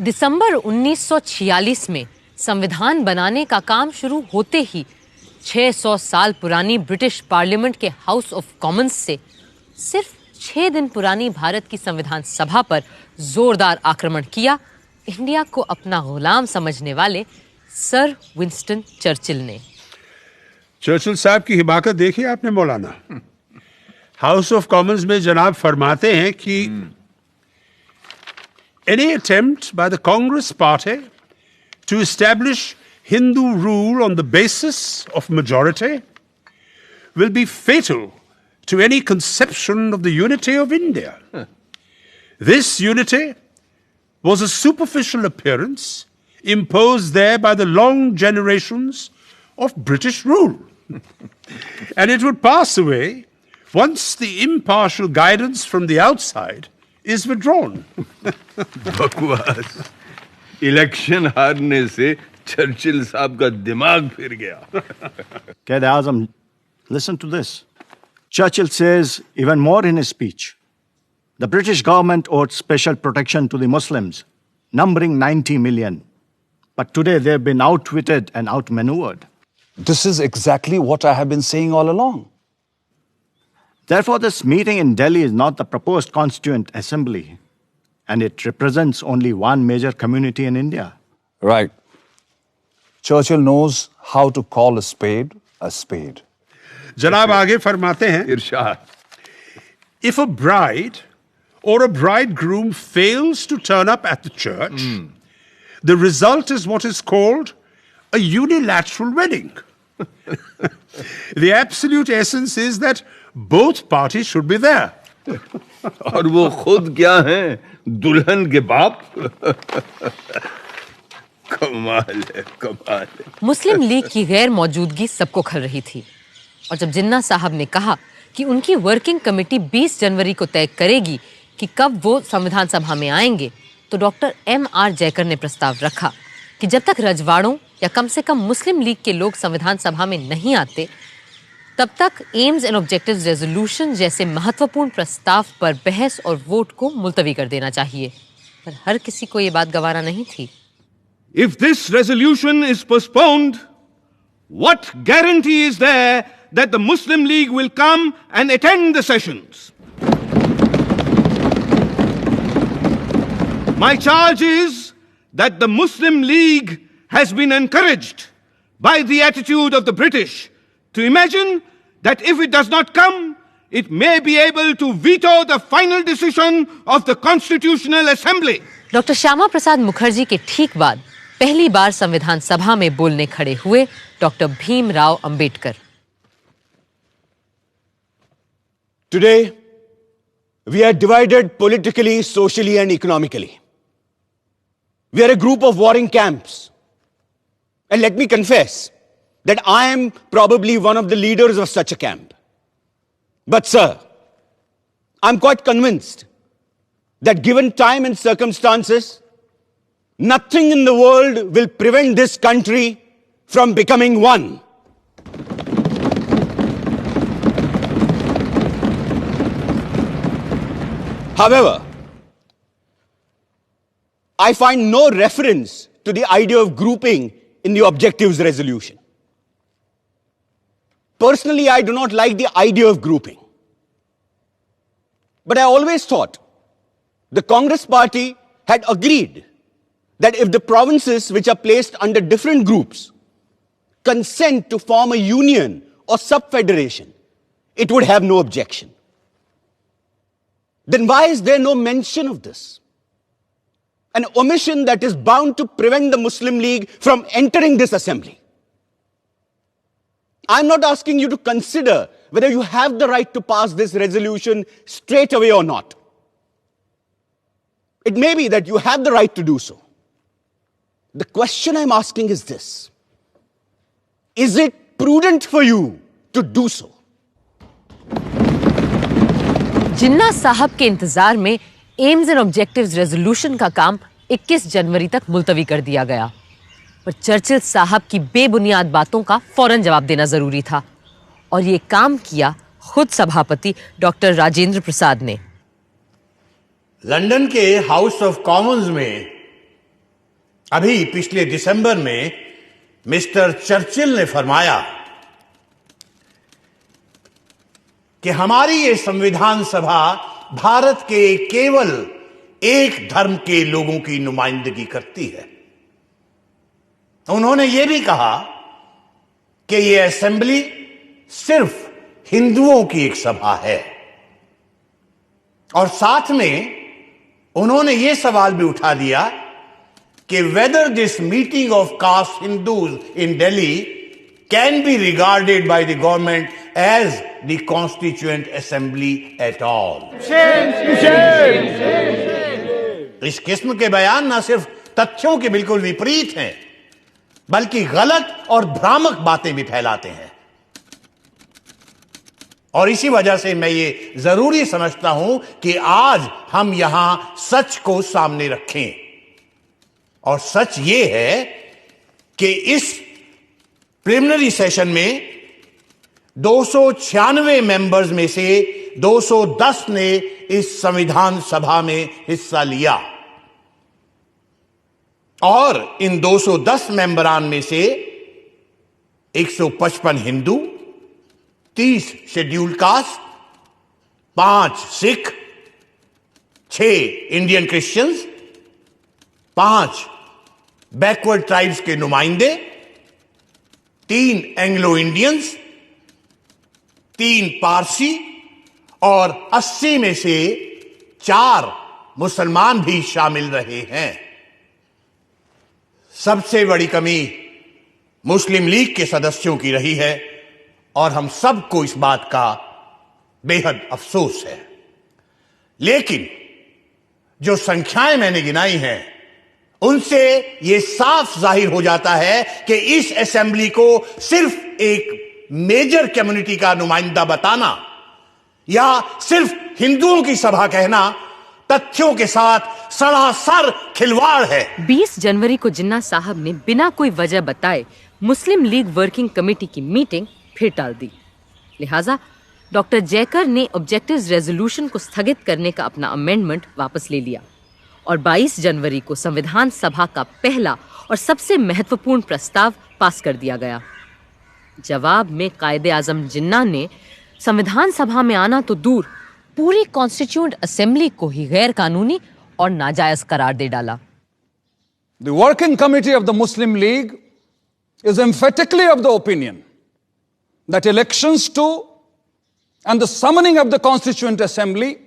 दिसंबर 1946 में संविधान बनाने का काम शुरू होते ही 600 साल पुरानी ब्रिटिश पार्लियामेंट के हाउस ऑफ कॉमन्स से सिर्फ 6 दिन पुरानी भारत की संविधान सभा पर जोरदार आक्रमण किया इंडिया को अपना गुलाम समझने वाले सर विंस्टन चर्चिल ने। चर्चिल साहब की हिमाकत देखी आपने मौलाना। हाउस ऑफ कॉमन्स में जनाब फरमाते हैं कि any attempt by the Congress party to establish Hindu rule on the basis of majority will be fatal to any conception of the unity of India. This unity was a superficial appearance imposed there by the long generations of British rule. And it would pass away once the impartial guidance from the outside is withdrawn. बकवास। Election हारने से Churchill साहब का दिमाग फिर गया। Quaid-e-Azam, listen to this. Churchill says even more in his speech. The British government owed special protection to the Muslims, numbering 90 million. But today they've been outwitted and outmaneuvered. This is exactly what I have been saying all along. Therefore, this meeting in Delhi is not the proposed Constituent Assembly, and it represents only one major community in India. Right. Churchill knows how to call a spade a spade. जनाब आगे फरमाते हैं, इरशाद। If a bride or a bridegroom fails to turn up at the church, the result is what is called a unilateral wedding. The absolute essence is that both parties should be there. और वो खुद क्या हैं? दुल्हन के बाप। कमाल है, कमाल है। मुस्लिम लीग की गैर मौजूदगी सबको खल रही थी और जब जिन्ना साहब ने कहा कि उनकी वर्किंग कमेटी 20 जनवरी को तय करेगी कि कब वो संविधान सभा में आएंगे, तो डॉक्टर M.R. जयकर ने प्रस्ताव रखा कि जब तक रजवाड़ों या कम से कम मुस्लिम लीग के लोग संविधान सभा में नहीं आते, तब तक एम्स एंड ऑब्जेक्टिव्स रेजोल्यूशन जैसे महत्वपूर्ण प्रस्ताव पर बहस और वोट को मुलतवी कर देना चाहिए। पर हर किसी को ये बात गवारा नहीं थी। If this resolution is postponed, what guarantee is there that the Muslim League will come and attend the sessions? My charge is that the Muslim League has been encouraged by the attitude of the British to imagine that if it does not come, it may be able to veto the final decision of the Constitutional Assembly. Doctor Shyama Prasad Mukherjee के ठीक बाद पहली बार संविधान सभा में बोलने खड़े हुए doctor Bhimrao Ambedkar. Today, we are divided politically, socially, and economically. We are a group of warring camps. And let me confess that I am probably one of the leaders of such a camp. But sir, I'm quite convinced that given time and circumstances, nothing in the world will prevent this country from becoming one. However, I find no reference to the idea of grouping in the objectives resolution. Personally, I do not like the idea of grouping. But I always thought the Congress party had agreed that if the provinces which are placed under different groups consent to form a union or sub-federation, it would have no objection. Then why is there no mention of this? An omission that is bound to prevent the Muslim League from entering this assembly. I'm not asking you to consider whether you have the right to pass this resolution straight away or not. It may be that you have the right to do so. The question I'm asking is this: is it prudent for you to do so? जिन्ना साहब के इंतजार में AIIMS and objectives resolution का काम 21 जनवरी तक मुलतवी कर दिया गया, पर चर्चिल साहब की बेबुनियाद बातों का फौरन जवाब देना जरूरी था और ये काम किया खुद सभापति डॉक्टर राजेंद्र प्रसाद ने। लंदन के हाउस ऑफ कॉमन्स में अभी पिछले दिसंबर में मिस्टर चर्चिल ने फरमाया कि हमारी ये संविधान सभा भारत के केवल एक धर्म के लोगों की नुमाइंदगी करती है। उन्होंने ये भी कहा कि ये असेंबली सिर्फ हिंदुओं की एक सभा है, और साथ में उन्होंने ये सवाल भी उठा दिया कि whether this meeting of caste Hindus in Delhi can be regarded by the government as the constituent assembly at all. इस किस्म के बयान ना सिर्फ तथ्यों के बिल्कुल विपरीत हैं, बल्कि गलत और भ्रामक बातें भी फैलाते हैं। और इसी वजह से मैं ये जरूरी समझता हूं कि आज हम यहां सच को सामने रखें। और सच ये है कि इस प्रिलिमिनरी सेशन में 296 मेंबर्स में से 210 ने इस संविधान सभा में हिस्सा लिया, और इन 210 मेंबरान में से 155 Hindu, 30 scheduled caste, 5 Sikh, 6 Indian Christians, 5 backward tribes के नुमाइंदे, 3 एंग्लो इंडियंस, 3 पारसी, और 80 में से 4 मुसलमान भी शामिल रहे हैं। सबसे बड़ी कमी मुस्लिम लीग के सदस्यों की रही है, और हम सबको इस बात का बेहद अफसोस है। लेकिन जो संख्याएं मैंने गिनाई हैं, उनसे यह साफ जाहिर हो जाता है कि इस असेंबली को सिर्फ एक मेजर कम्युनिटी का नुमाइंदा बताना या सिर्फ हिंदुओं की सभा कहना तथ्यों के साथ सरासर खिलवाड़ है। 20 जनवरी को जिन्ना साहब ने बिना कोई वजह बताए मुस्लिम लीग वर्किंग कमेटी की मीटिंग फिर टाल दी। लिहाजा डॉक्टर जयकर ने ऑब्जेक्टिव्स रेजोल्यूशन को स्थगित करने का अपना अमेंडमेंट वापस ले लिया, और 22 जनवरी को संविधान सभा का पहला और सबसे महत्वपूर्ण प्रस्ताव पास कर दिया गया। जवाब में कायदे आजम जिन्ना ने संविधान सभा में आना तो दूर, पूरी कॉन्स्टिट्यूएंट असेंबली को ही गैर कानूनी और नाजायज करार दे डाला। The Working Committee of the Muslim League is emphatically of the opinion that elections to and the summoning of the Constituent Assembly,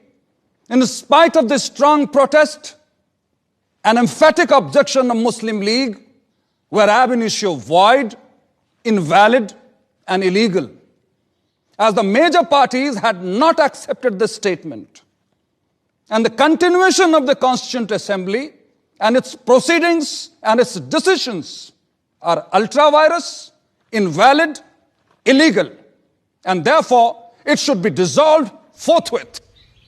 in spite of the strong protest and emphatic objection of Muslim League, were ab initio void, invalid, and illegal, as the major parties had not accepted this statement. And the continuation of the Constituent Assembly and its proceedings and its decisions are ultra-virus, invalid, illegal, and therefore it should be dissolved forthwith.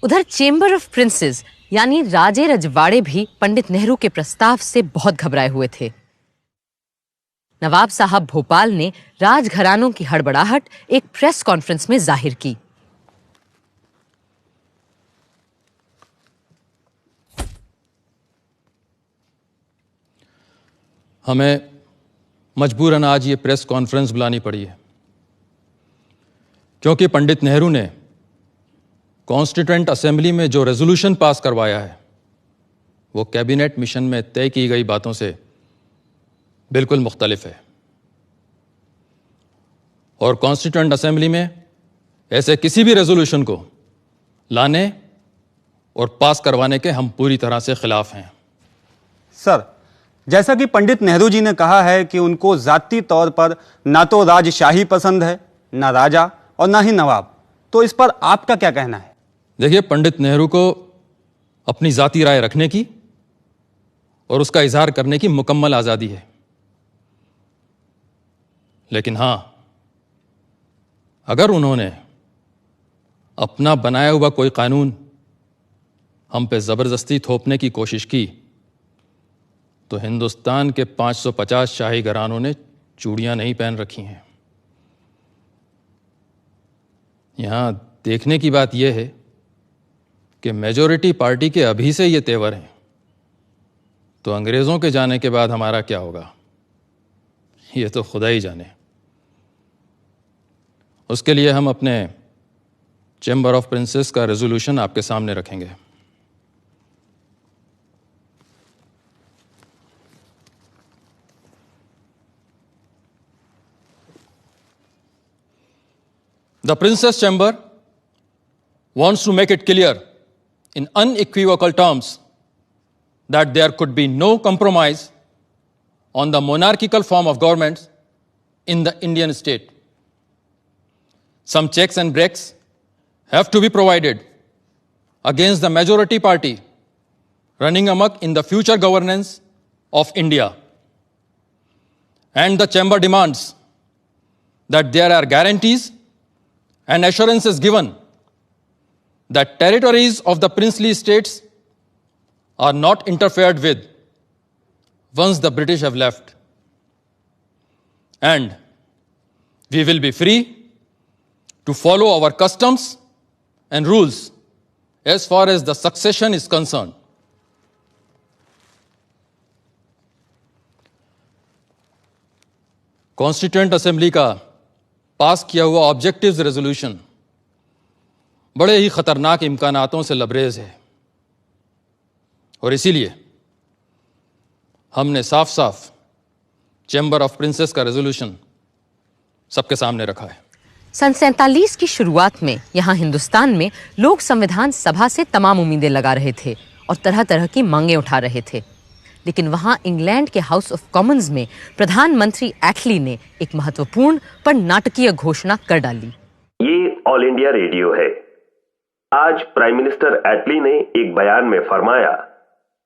उधर chamber of princess यानी राजे रजवाड़े भी पंडित नेहरू के प्रस्ताव से बहुत घबराए हुए थे। नवाब साहब भोपाल ने राजघरानों की हड़बड़ाहट एक प्रेस कॉन्फ्रेंस में जाहिर की। हमें मजबूरन आज ये प्रेस कॉन्फ्रेंस बुलानी पड़ी है, क्योंकि पंडित नेहरू ने कॉन्स्टिट्यूएंट असेंबली में जो रेजोल्यूशन पास करवाया है वो कैबिनेट मिशन में तय की गई बातों से बिल्कुल मुख्तलिफ है, और कॉन्स्टिट्यूएंट असेंबली में ऐसे किसी भी रेजोल्यूशन को लाने और पास करवाने के हम पूरी तरह से खिलाफ हैं। सर, जैसा कि पंडित नेहरू जी ने कहा है कि उनको जाती तौर पर ना तो राजशाही पसंद है, ना राजा और ना ही नवाब, तो इस पर आपका क्या कहना है? देखिए, पंडित नेहरू को अपनी जाती राय रखने की और उसका इजहार करने की मुकम्मल आजादी है, लेकिन हां, अगर उन्होंने अपना बनाया हुआ कोई कानून हम पे जबरदस्ती थोपने की कोशिश की तो हिंदुस्तान के 550 शाही घरानों ने चूड़ियां नहीं पहन रखी हैं। यहां देखने की बात यह है कि मेजॉरिटी पार्टी के अभी से ये तेवर हैं तो अंग्रेज़ों के जाने के बाद हमारा क्या होगा, ये तो खुदा ही जाने। उसके लिए हम अपने चैम्बर ऑफ प्रिंसेस का रेजोल्यूशन आपके सामने रखेंगे। The Princess Chamber wants to make it clear in unequivocal terms that there could be no compromise on the monarchical form of government in the Indian state. Some checks and breaks have to be provided against the majority party running amok in the future governance of India. And the Chamber demands that there are guarantees and assurances given that territories of the princely states are not interfered with once the British have left. And we will be free to follow our customs and rules as far as the succession is concerned. Constituent assembly का पास किया हुआ objectives resolution बड़े ही खतरनाक इम्कानातों से लबरेज है और इसीलिए हमने साफ साफ चैम्बर ऑफ प्रिंसेस का रेजोल्यूशन सबके सामने रखा है। सन 47 की शुरुआत में यहाँ हिंदुस्तान में लोग संविधान सभा से तमाम उम्मीदें लगा रहे थे और तरह तरह की मांगें उठा रहे थे, लेकिन वहाँ इंग्लैंड के हाउस ऑफ कॉमन्स में प्रधानमंत्री एटली ने एक महत्वपूर्ण पर नाटकीय घोषणा कर डाली। ये ऑल इंडिया रेडियो है। आज प्राइम मिनिस्टर एटली ने एक बयान में फरमाया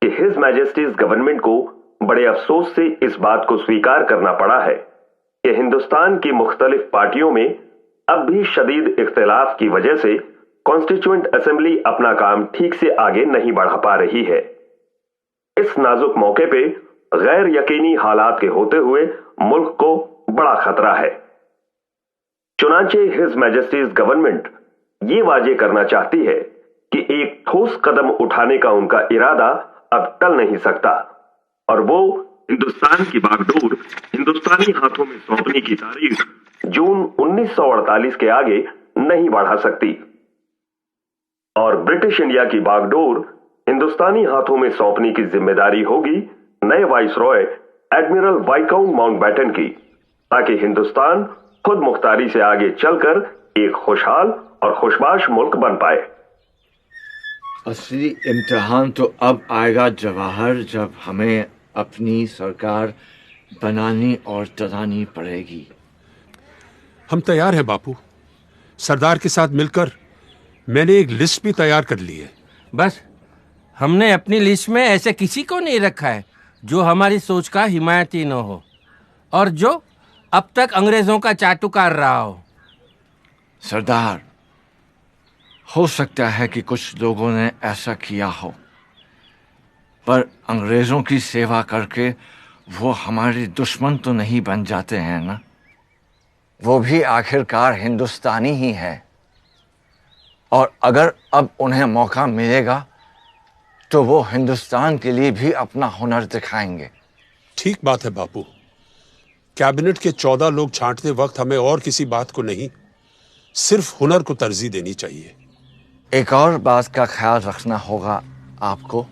कि हिज मैजेस्टीज गवर्नमेंट को बड़े अफसोस से इस बात को स्वीकार करना पड़ा है कि हिंदुस्तान की मुख्तलिफ पार्टियों में अब भी शदीद इख्तिलाफ की वजह से कॉन्स्टिट्यूएंट असेंबली अपना काम ठीक से आगे नहीं बढ़ा पा रही है। इस नाजुक मौके पे गैर यकीनी हालात के होते हुए मुल्क को बड़ा खतरा है। चुनांचे हिज मैजेस्टीज गवर्नमेंट ये वाजे करना चाहती है कि एक ठोस कदम उठाने का उनका इरादा अब टल नहीं सकता और वो हिंदुस्तान की बागडोर हिंदुस्तानी हाथों में सौंपने की तारीख जून 1948 के आगे नहीं बढ़ा सकती और ब्रिटिश इंडिया की बागडोर हिंदुस्तानी हाथों में सौंपने की जिम्मेदारी होगी नए वाइसरॉय एडमिरल वाइकाउंट माउंटबेटन की, ताकि हिंदुस्तान खुद मुख्तारी से आगे चलकर एक खुशहाल और खुशबाश मुल्क बन पाए। असली इम्तिहान तो अब आएगा जवाहर, जब हमें अपनी सरकार बनानी और चलानी पड़ेगी। हम तैयार हैं बापू। सरदार के साथ मिलकर मैंने एक लिस्ट भी तैयार कर ली है। बस हमने अपनी लिस्ट में ऐसे किसी को नहीं रखा है जो हमारी सोच का हिमायती न हो और जो अब तक अंग्रेजों का चाटुकार रहा हो। सरदार, हो सकता है कि कुछ लोगों ने ऐसा किया हो, पर अंग्रेजों की सेवा करके वो हमारे दुश्मन तो नहीं बन जाते हैं ना। वो भी आखिरकार हिंदुस्तानी ही है और अगर अब उन्हें मौका मिलेगा तो वो हिंदुस्तान के लिए भी अपना हुनर दिखाएंगे। ठीक बात है बापू। कैबिनेट के 14 लोग छांटते वक्त हमें और किसी बात को नहीं, सिर्फ हुनर को तरजीह देनी चाहिए। एक और बात का ख्याल रखना होगा आपको।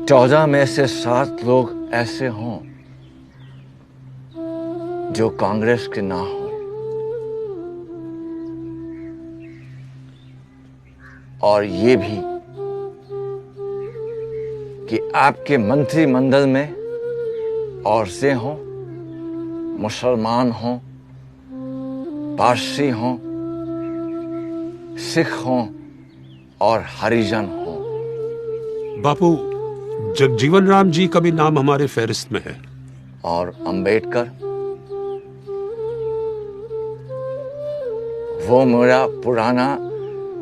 14 में से 7 लोग ऐसे हों जो कांग्रेस के ना हो और ये भी कि आपके मंत्रिमंडल में औरतें हों, मुसलमान हों, पारसी हों, सिख हों और हरिजन हों। बापू, जगजीवन राम जी का भी नाम हमारे फहरिस्त में है। और अंबेडकर, वो मेरा पुराना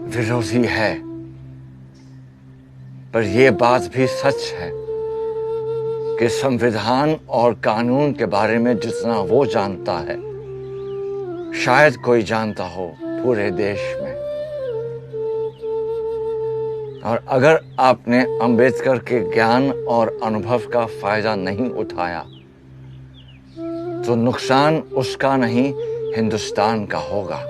विरोधी है, पर यह बात भी सच है कि संविधान और कानून के बारे में जितना वो जानता है शायद कोई जानता हो पूरे देश में। और अगर आपने अंबेडकर के ज्ञान और अनुभव का फायदा नहीं उठाया तो नुकसान उसका नहीं हिंदुस्तान का होगा।